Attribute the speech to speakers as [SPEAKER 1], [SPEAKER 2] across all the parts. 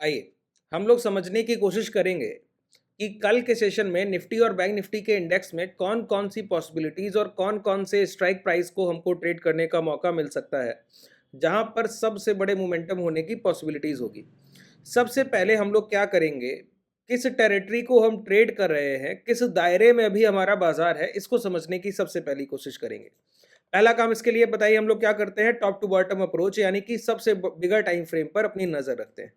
[SPEAKER 1] आइए हम लोग समझने की कोशिश करेंगे कि कल के सेशन में निफ्टी और बैंक निफ्टी के इंडेक्स में कौन कौन सी पॉसिबिलिटीज और कौन कौन से स्ट्राइक प्राइस को हमको ट्रेड करने का मौका मिल सकता है, जहां पर सबसे बड़े मोमेंटम होने की पॉसिबिलिटीज होगी। सबसे पहले हम लोग क्या करेंगे, किस टेरिटरी को हम ट्रेड कर रहे हैं, किस दायरे में अभी हमारा बाजार है, इसको समझने की सबसे पहली कोशिश करेंगे। पहला काम इसके लिए बताइए, हम लोग क्या करते हैं, टॉप टू बॉटम अप्रोच, यानी कि सबसे बिगर टाइम फ्रेम पर अपनी नजर रखते हैं।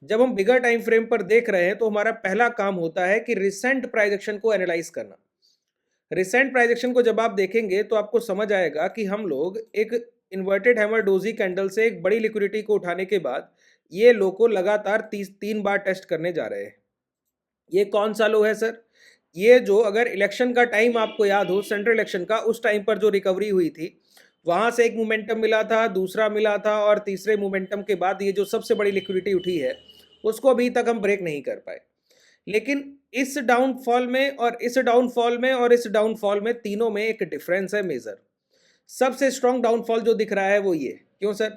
[SPEAKER 1] जब हम बिगर टाइम फ्रेम पर देख रहे हैं तो हमारा पहला काम होता है कि रिसेंट प्राइस एक्शन को एनालाइज करना। रिसेंट प्राइस एक्शन को जब आप देखेंगे तो आपको समझ आएगा कि हम लोग एक इन्वर्टेड हैमर डोजी कैंडल से एक बड़ी लिक्विडिटी को उठाने के बाद ये लो को लगातार 3 बार टेस्ट करने जा रहे हैं। ये कौन सा लो है सर? ये जो, अगर इलेक्शन का टाइम आपको याद हो, सेंट्रल इलेक्शन का, उस टाइम पर जो रिकवरी हुई थी, वहां से एक मोमेंटम मिला था, दूसरा मिला था, और तीसरे मोमेंटम के बाद ये जो सबसे बड़ी लिक्विडिटी उठी है उसको अभी तक हम ब्रेक नहीं कर पाए। लेकिन इस डाउनफॉल में और इस डाउनफॉल में और इस डाउनफॉल में, तीनों में एक डिफरेंस है मेजर। सबसे स्ट्रॉन्ग डाउनफॉल जो दिख रहा है वो ये, क्यों सर?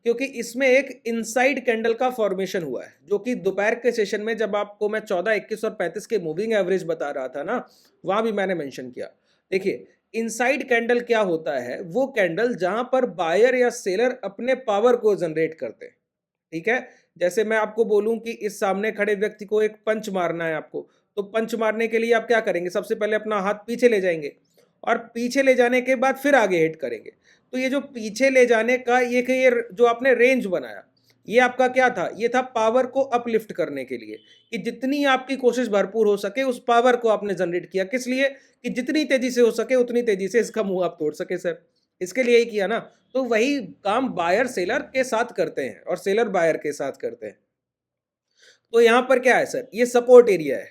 [SPEAKER 1] क्योंकि इसमें एक इनसाइड कैंडल का फॉर्मेशन हुआ है, जो कि दोपहर के सेशन में जब आपको मैं 14, 21 और 35 के मूविंग एवरेज बता रहा था ना, वहां भी मैंने मेंशन किया। देखिए, इनसाइड कैंडल क्या होता है? वो कैंडल जहां पर बायर या सेलर अपने पावर को जनरेट करते हैं। ठीक है, जैसे मैं आपको बोलूं कि इस सामने खड़े व्यक्ति को एक पंच मारना है आपको, तो पंच मारने के लिए आप क्या करेंगे? सबसे पहले अपना हाथ पीछे ले जाएंगे, और पीछे ले जाने के बाद फिर आगे हिट करेंगे। तो ये जो पीछे ले जाने का ये जो आपने रेंज बनाया, ये आपका क्या था? ये था पावर को अपलिफ्ट करने के लिए, कि जितनी आपकी कोशिश भरपूर हो सके उस पावर को आपने जनरेट किया। किस लिए? कि जितनी तेजी से हो सके उतनी तेजी से इसका मुंह आप तोड़ सके सर, इसके लिए ही किया ना। तो वही काम बायर सेलर के साथ करते हैं और सेलर बायर के साथ करते हैं। तो यहां पर क्या है सर? ये सपोर्ट एरिया है,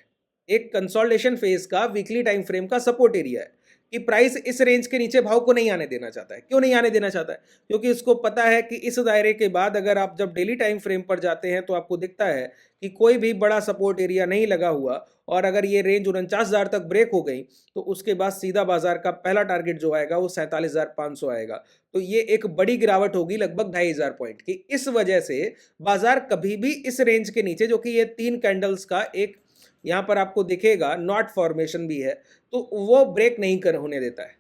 [SPEAKER 1] एक कंसोलिडेशन फेज का वीकली टाइम फ्रेम का सपोर्ट एरिया है, कि प्राइस इस रेंज के नीचे भाव को नहीं आने देना चाहता है। क्यों नहीं आने देना चाहता है? क्योंकि उसको पता है कि इस दायरे के बाद अगर आप जब डेली टाइम फ्रेम पर जाते हैं तो आपको दिखता है कि कोई भी बड़ा सपोर्ट एरिया नहीं लगा हुआ, और अगर ये रेंज 49,000 तक ब्रेक हो गई तो उसके बाद सीधा बाजार का पहला टारगेट जो आएगा वो 47,500 आएगा। तो ये एक बड़ी गिरावट होगी, लगभग 2,500 पॉइंट की। इस वजह से बाजार कभी भी इस रेंज के नीचे, जो कि ये 3 कैंडल्स का एक यहां पर आपको दिखेगा नॉट फॉर्मेशन भी है, तो वो ब्रेक नहीं कर होने देता है।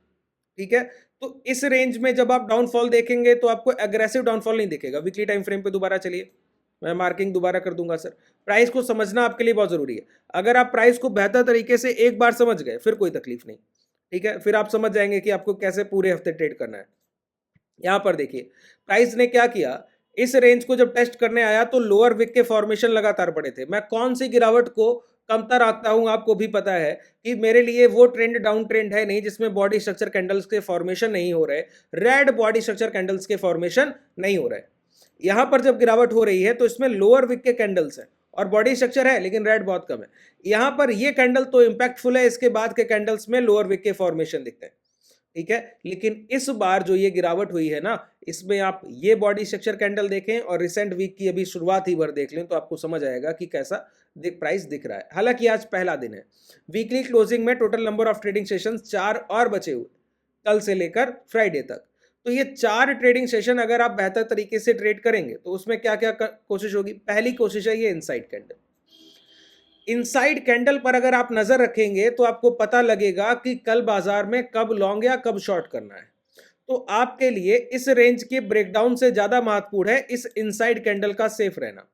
[SPEAKER 1] ठीक है, तो इस रेंज में जब आप डाउनफॉल देखेंगे तो आपको एग्रेसिव डाउनफॉल नहीं दिखेगा। वीकली टाइम फ्रेम पे दोबारा चलिए, मैं मार्किंग दोबारा कर दूंगा सर। प्राइस को समझना आपके लिए बहुत जरूरी है। अगर आप प्राइस को बेहतर तरीके से एक बार समझ गए फिर कोई तकलीफ नहीं। ठीक है, फिर आप समझ जाएंगे कि आपको कैसे पूरे हफ्ते ट्रेड करना है। यहां पर देखिए, प्राइस ने क्या किया, इस रेंज को जब टेस्ट करने आया तो लोअर विक के फॉर्मेशन लगातार पड़े थे। मैं कौन सी गिरावट को कमतर रखता हूं, आपको भी पता है कि मेरे लिए वो ट्रेंड डाउन ट्रेंड है नहीं जिसमें बॉडी स्ट्रक्चर कैंडल्स के फॉर्मेशन नहीं हो रहे, रेड बॉडी स्ट्रक्चर कैंडल्स के फॉर्मेशन नहीं हो रहे। यहां पर जब गिरावट हो रही है तो इसमें लोअर विक के कैंडल्स है और बॉडी स्ट्रक्चर है, लेकिन रेड बहुत कम है। यहां पर ये कैंडल तो इंपैक्टफुल है, इसके बाद के कैंडल्स में लोअर विक के फॉर्मेशन दिखते हैं। ठीक है, लेकिन इस बार जो ये गिरावट हुई है ना, इसमें आप ये बॉडी स्ट्रक्चर कैंडल देखें और रिसेंट वीक की अभी शुरुआत ही भर देख लें तो आपको समझ आएगा कि कैसा प्राइस दिख रहा है। हालांकि आज पहला दिन है, वीकली क्लोजिंग में total number of trading sessions 4 और बचे हुए, कल से लेकर फ्राइडे तक। तो ये 4 ट्रेडिंग सेशन अगर आप बेहतर तरीके से ट्रेड करेंगे तो उसमें क्या क्या कोशिश होगी? पहली कोशिश है ये इनसाइड कैंडल। इनसाइड कैंडल पर अगर आप नजर रखेंगे तो आपको पता लगेगा कि कल बाजार में कब लॉन्ग या कब शॉर्ट करना है। तो आपके लिए इस रेंज के ब्रेकडाउन से ज्यादा महत्वपूर्ण है इस इनसाइड कैंडल का सेफ रहना,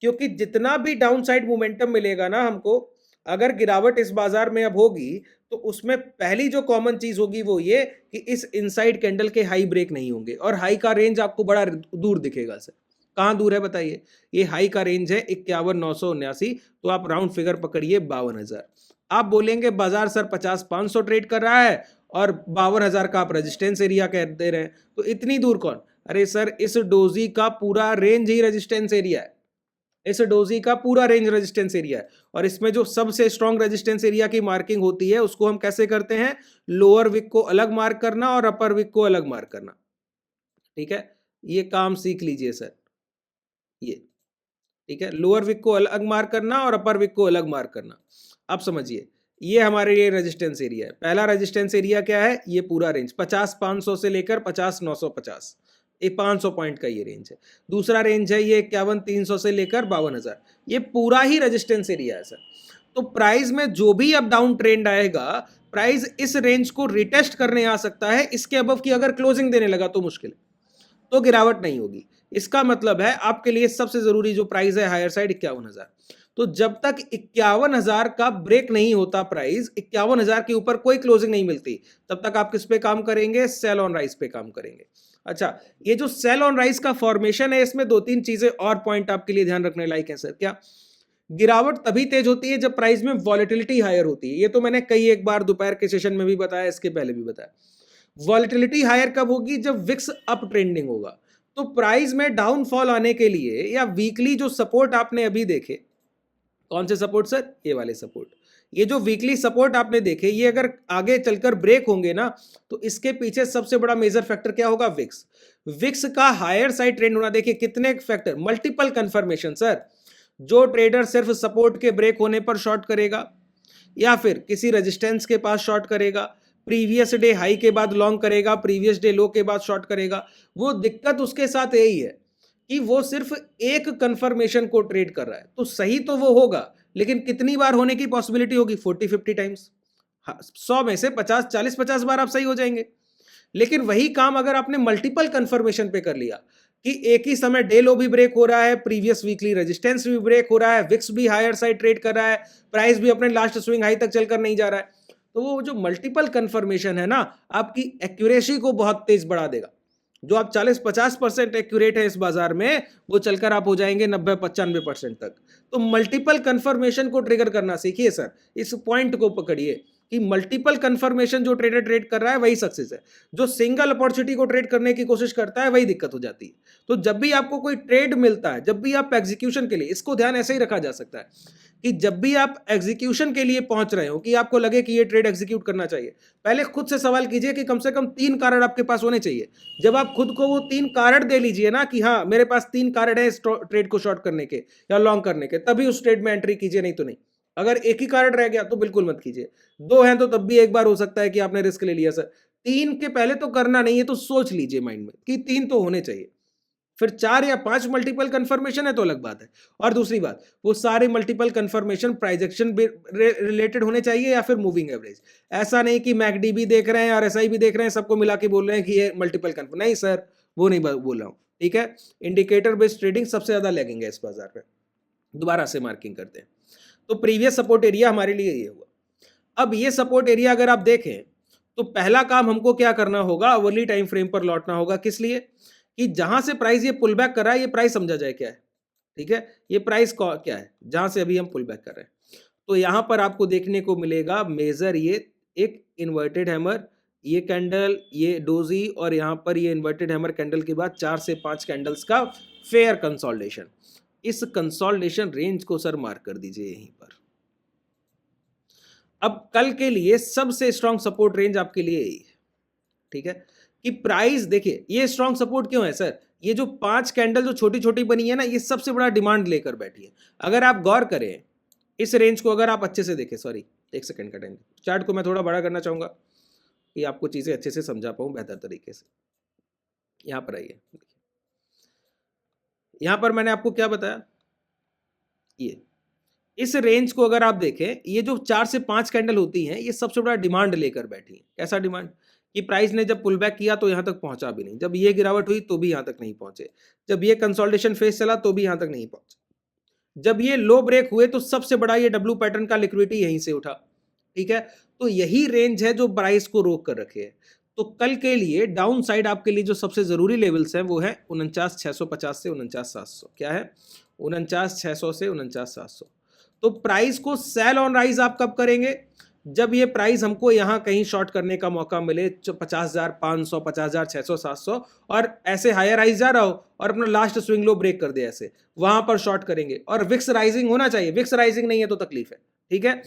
[SPEAKER 1] क्योंकि जितना भी डाउन साइड मोमेंटम मिलेगा ना हमको, अगर गिरावट इस बाजार में अब होगी तो उसमें पहली जो कॉमन चीज होगी वो ये कि इस इनसाइड कैंडल के हाई ब्रेक नहीं होंगे, और हाई का रेंज आपको बड़ा दूर दिखेगा सर। कहां दूर है बताइए? ये हाई का रेंज है 51,979, तो आप राउंड फिगर पकड़िए 52,000। आप बोलेंगे बाजार सर 50,500 ट्रेड कर रहा है और 52,000 का आप रेजिस्टेंस एरिया कह दे रहे हैं, तो इतनी दूर कौन? अरे सर, इस डोजी का पूरा रेंज ही रेजिस्टेंस एरिया है। इस डोजी का पूरा रेंज रेजिस्टेंस एरिया है, और इसमें जो सबसे स्ट्रॉन्ग रेजिस्टेंस एरिया की मार्किंग होती है उसको हम कैसे करते हैं? लोअर विक को अलग मार्क करना और अपर विक को अलग मार्क करना। ठीक है, ये काम सीख लीजिए सर। ये ठीक है, लोअर विक को अलग मार्क करना और अपर विक को अलग मार्क करना। अब समझिए, ये हमारे लिए रेजिस्टेंस एरिया है। पहला रेजिस्टेंस एरिया क्या है? ये पूरा रेंज 50,500 से लेकर 50,950। ये 500 पॉइंट का ये रेंज है। दूसरा रेंज है ये 51,300 से लेकर 52,000, ये पूरा ही रेजिस्टेंस एरिया है सर। तो प्राइस में जो भी अप डाउन ट्रेंड आएगा, प्राइस इस रेंज को रिटेस्ट करने आ सकता है। इसके अबव की अगर क्लोजिंग देने लगा तो मुश्किल है, तो गिरावट नहीं होगी। इसका मतलब है आपके लिए सबसे जरूरी जो प्राइस है हायर साइड 51,000। तो जब तक 51,000 का ब्रेक नहीं होता प्राइस, 51,000 के ऊपर कोई क्लोजिंग नहीं मिलती, तब तक आप किस पे काम करेंगे? सेल ऑन राइज पे काम करेंगे। अच्छा, ये जो सेल ऑन राइज का फॉर्मेशन है, इसमें दो तीन चीजें और पॉइंट आपके लिए ध्यान रखने लायक है सर। क्या? गिरावट तभी तेज होती है जब प्राइस में वॉलेटिलिटी हायर होती है। ये तो मैंने कई एक बार दोपहर के सेशन में भी बताया, इसके पहले भी बताया। वॉलेटिलिटी हायर कब होगी? जब विक्स अप ट्रेंडिंग होगा। तो प्राइस में डाउनफॉल आने के लिए या वीकली जो सपोर्ट आपने अभी देखे, कौन से सपोर्ट सर? ये वाले सपोर्ट। ये जो वीकली सपोर्ट आपने देखे, ये अगर आगे चलकर ब्रेक होंगे ना, तो इसके पीछे सबसे बड़ा मेजर फैक्टर क्या होगा? विक्स। विक्स का हायर साइड ट्रेंड होना। देखिए कितने फैक्टर, मल्टीपल कंफर्मेशन सर। जो ट्रेडर सिर्फ सपोर्ट के ब्रेक होने पर शॉर्ट करेगा, या फिर किसी रेजिस्टेंस के पास शॉर्ट करेगा, प्रीवियस डे हाई के बाद लॉन्ग करेगा, प्रीवियस डे लो के बाद शॉर्ट करेगा, वो दिक्कत उसके साथ यही है कि वो सिर्फ एक कंफर्मेशन को ट्रेड कर रहा है। तो सही तो वो होगा, लेकिन कितनी बार होने की पॉसिबिलिटी होगी? 40-50 टाइम्स। 100 में से 50, 40-50 बार आप सही हो जाएंगे। लेकिन वही काम अगर आपने मल्टीपल कंफर्मेशन पे कर लिया कि एक ही समय डे लो भी ब्रेक हो रहा है, प्रीवियस वीकली रेजिस्टेंस भी ब्रेक हो रहा है, विक्स भी हायर साइड ट्रेड कर रहा है, प्राइस भी अपने लास्ट स्विंग हाई तक चलकर नहीं जा रहा है, तो वो जो मल्टीपल कंफर्मेशन है ना, आपकी एक्यूरेसी को बहुत तेज बढ़ा देगा। जो आप 40-50% एक्यूरेट है इस बाजार में, वो चलकर आप हो जाएंगे 90-95% तक। तो मल्टीपल कंफर्मेशन को ट्रिगर करना सीखिए सर। इस पॉइंट को पकड़िए कि मल्टीपल कंफर्मेशन जो ट्रेडर ट्रेड कर रहा है वही सक्सेस है। जो सिंगल अपॉर्चुनिटी को ट्रेड करने की कोशिश करता है वही दिक्कत हो जाती है। तो जब भी आपको कोई ट्रेड मिलता है, जब भी आप एग्जीक्यूशन के लिए, इसको ध्यान ऐसे ही रखा जा सकता है कि जब भी आप एग्जीक्यूशन के लिए पहुंच रहे हो, कि आपको लगे कि ये ट्रेड एग्जीक्यूट करना चाहिए, पहले खुद से सवाल कीजिए कि कम से कम 3 कारण आपके पास होने चाहिए। जब आप खुद को वो 3 कारण दे लीजिए ना कि हाँ मेरे पास 3 कारण है इस ट्रेड को शॉर्ट करने के या लॉन्ग करने के, तभी उस ट्रेड में एंट्री कीजिए, नहीं तो नहीं। अगर एक ही कारण रह गया तो बिल्कुल मत कीजिए। 2 हैं तो तब भी एक बार हो सकता है कि आपने रिस्क ले लिया सर। 3 के पहले तो करना नहीं है, तो सोच लीजिए माइंड में कि 3 तो होने चाहिए। फिर 4 या 5 मल्टीपल कंफर्मेशन है तो अलग बात है। और दूसरी बात, वो सारे multiple confirmation price action related होने चाहिए या फिर मूविंग एवरेज। ऐसा नहीं कि मैकडी भी देख रहे हैं और एसआई भी देख रहे हैं, सबको मिला के बोल रहे हैं कि ये मल्टीपल कंफर्म, नहीं सर, वो नहीं बोल रहा हूं। ठीक है, इंडिकेटर बेस्ड ट्रेडिंग सबसे ज्यादा लैगिंग है इस बाजार में। दोबारा से मार्किंग करते हैं। तो प्रीवियस सपोर्ट एरिया हमारे लिए ये हुआ। अब ये सपोर्ट एरिया अगर आप देखें तो पहला काम हमको क्या करना होगा? अवर्ली टाइम फ्रेम पर लौटना होगा। किस लिए? कि जहां से प्राइस ये पुल बैक कर रहा है, ये प्राइस समझा जाए क्या है। ठीक है, ये प्राइस क्या है जहां से अभी हम पुल बैक कर रहे हैं। तो यहां पर आपको देखने को मिलेगा मेजर ये एक इन्वर्टेड हैमर, ये कैंडल, ये डोजी, और यहां पर ये इन्वर्टेड हैमर कैंडल के बाद 4 से 5 कैंडल्स का फेयर कंसोलिडेशन। इस कंसोलिडेशन रेंज को सर मार्क कर दीजिए यहीं पर। अब कल के लिए सबसे स्ट्रॉन्ग सपोर्ट रेंज आपके लिए यही है। ठीक है, कि प्राइस देखिए ये स्ट्रॉन्ग सपोर्ट क्यों है सर? ये जो 5 कैंडल जो छोटी छोटी बनी है ना, ये सबसे बड़ा डिमांड लेकर बैठी है। अगर आप गौर करें इस रेंज को, अगर आप अच्छे से देखें, सॉरी एक सेकंड का टाइम, चार्ट को मैं थोड़ा बड़ा करना चाहूंगा कि आपको चीजें अच्छे से समझा पाऊं बेहतर तरीके से। यहां पर आइए, यहां पर मैंने आपको क्या बताया, ये इस रेंज को अगर आप देखें, ये जो 4 से 5 कैंडल होती हैं, ये सबसे बड़ा डिमांड लेकर बैठी है। कैसा डिमांड? कि प्राइस ने जब पुल बैक किया तो यहां तक पहुंचा भी नहीं, जब ये गिरावट हुई तो भी यहां तक नहीं पहुंचे, जब ये कंसोलिडेशन फेज चला तो भी यहां तक नहीं पहुंचे, जब ये लो ब्रेक हुए तो सबसे बड़ा ये डब्ल्यू पैटर्न का लिक्विडिटी यहीं से उठा। ठीक है, तो यही रेंज है जो प्राइस को रोक कर रखे है। तो कल के लिए डाउन साइड आपके लिए जो सबसे जरूरी लेवल्स हैं वो है 49,650 से 49,700। क्या है? 49,600 से 49,700। तो प्राइस को सेल ऑन राइज आप कब करेंगे? जब ये प्राइस हमको यहां कहीं शॉर्ट करने का मौका मिले 50,500, 50,600, 700, और ऐसे हायर राइज जा रहा हो और अपना लास्ट स्विंग लो ब्रेक कर दे, ऐसे वहां पर शॉर्ट करेंगे। और विक्स राइजिंग होना चाहिए, विक्स राइजिंग नहीं है तो तकलीफ है। ठीक है,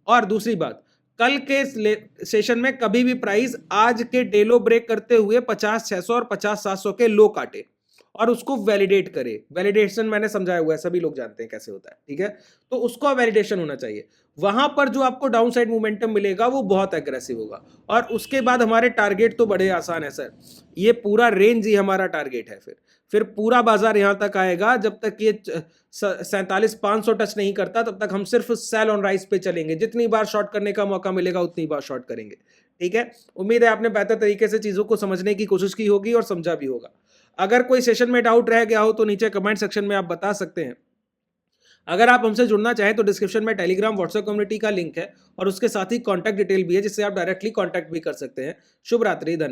[SPEAKER 1] और दूसरी बात, कल के सेशन में कभी भी प्राइस आज के डेलो ब्रेक करते हुए 50,600 और 50,700 के लो काटे और उसको वैलिडेट करे। वैलिडेशन मैंने समझाया हुआ है, सभी लोग जानते हैं कैसे होता है, ठीक है? तो उसका वैलिडेशन होना चाहिए। वहां पर जो आपको डाउन साइड मोमेंटम मिलेगा वो बहुत एग्रेसिव होगा। और उसके बाद हमारे टारगेट तो बड़े आसान है सर, ये पूरा रेंज ही हमारा टारगेट है। फिर पूरा बाजार यहां तक आएगा जब तक ये 47,500 टच नहीं करता, तब तक हम सिर्फ सेल ऑन राइज पे चलेंगे। जितनी बार शॉर्ट करने का मौका मिलेगा उतनी बार शॉर्ट करेंगे, ठीक है? उम्मीद है आपने बेहतर तरीके से चीजों को समझने की कोशिश की होगी और समझा भी होगा। अगर कोई सेशन में डाउट रह गया हो तो नीचे कमेंट सेक्शन में आप बता सकते हैं। अगर आप हमसे जुड़ना चाहें तो डिस्क्रिप्शन में टेलीग्राम व्हाट्सएप कम्युनिटी का लिंक है और उसके साथ ही कॉन्टैक्ट डिटेल भी है, जिससे आप डायरेक्टली कॉन्टैक्ट भी कर सकते हैं। शुभ रात्रि, धन्यवाद।